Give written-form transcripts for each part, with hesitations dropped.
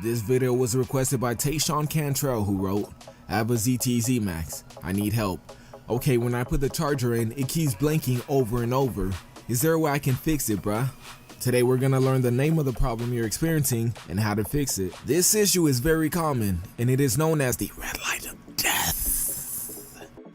This video was requested by Tayshawn Cantrell, who wrote, I have a ZTZ Max. I need help. Okay, when I put the charger in, it keeps blinking over and over. Is there a way I can fix it, bruh? Today we're gonna learn the name of the problem you're experiencing and how to fix it. This issue is very common, and it is known as the red light of death.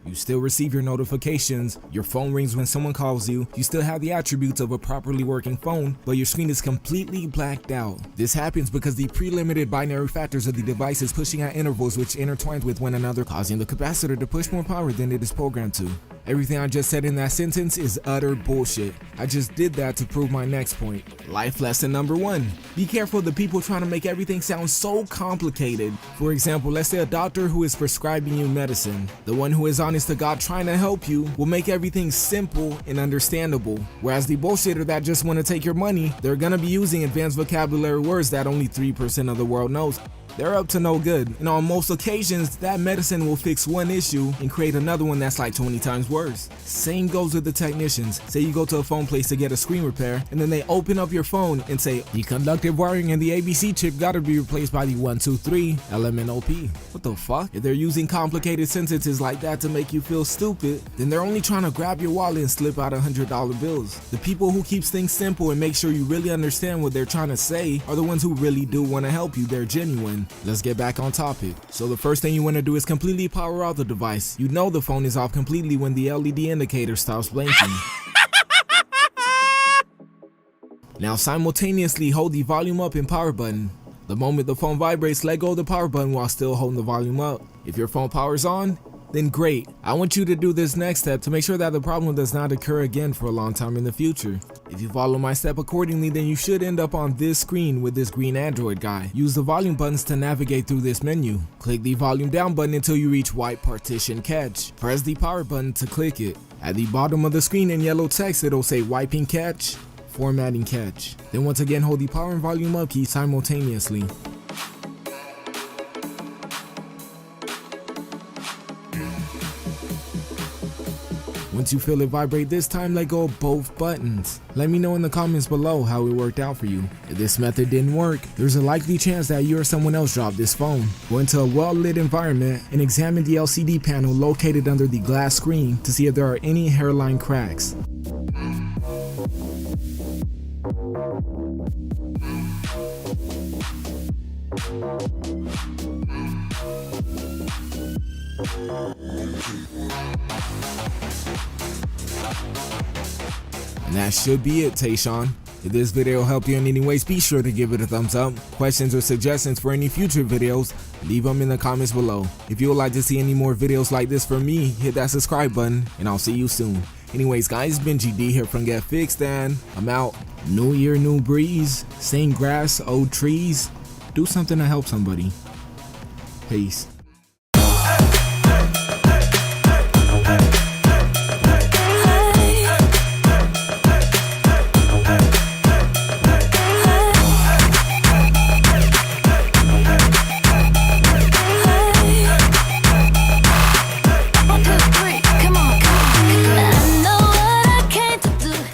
You still receive your notifications, your phone rings when someone calls you, you still have the attributes of a properly working phone, but your screen is completely blacked out. This happens because the pre-limited binary factors of the device is pushing at intervals which intertwine with one another, causing the capacitor to push more power than it is programmed to. Everything I just said in that sentence is utter bullshit. I just did that to prove my next point. Life lesson number 1. Be careful of the people trying to make everything sound so complicated. For example, let's say a doctor who is prescribing you medicine. The one who is honest to God trying to help you will make everything simple and understandable. Whereas the bullshitter that just want to take your money, they're gonna be using advanced vocabulary words that only 3% of the world knows. They're up to no good, and on most occasions, that medicine will fix one issue and create another one that's like 20 times worse. Same goes with the technicians. Say you go to a phone place to get a screen repair, and then they open up your phone and say, the conductive wiring and the ABC chip gotta be replaced by the 123 LMNOP. What the fuck? If they're using complicated sentences like that to make you feel stupid, then they're only trying to grab your wallet and slip out $100 bills. The people who keeps things simple and make sure you really understand what they're trying to say are the ones who really do want to help you. They're genuine. Let's get back on topic. So the first thing you want to do is completely power out the device. You know the phone is off completely when the LED indicator stops blinking. Now simultaneously hold the volume up and power button. The moment the phone vibrates, let go of the power button while still holding the volume up. If your phone powers on, then great. I want you to do this next step to make sure that the problem does not occur again for a long time in the future. If you follow my step accordingly, then you should end up on this screen with this green Android guy. Use the volume buttons to navigate through this menu. Click the volume down button until you reach white partition catch. Press the power button to click it. At the bottom of the screen in yellow text, it'll say wiping catch, formatting catch. Then once again hold the power and volume up key simultaneously. Once you feel it vibrate this time, let go of both buttons. Let me know in the comments below how it worked out for you. If this method didn't work, there's a likely chance that you or someone else dropped this phone. Go into a well-lit environment and examine the LCD panel located under the glass screen to see if there are any hairline cracks. And that should be it, Tayshawn. If this video helped you in any ways, be sure to give it a thumbs up. Questions or suggestions for any future videos, leave them in the comments below. If you would like to see any more videos like this from me, hit that subscribe button, and I'll see you soon. Anyways guys, Benji D here from Get Fixed, and I'm out. New year, new breeze. Same grass, old trees. Do something to help somebody. Peace.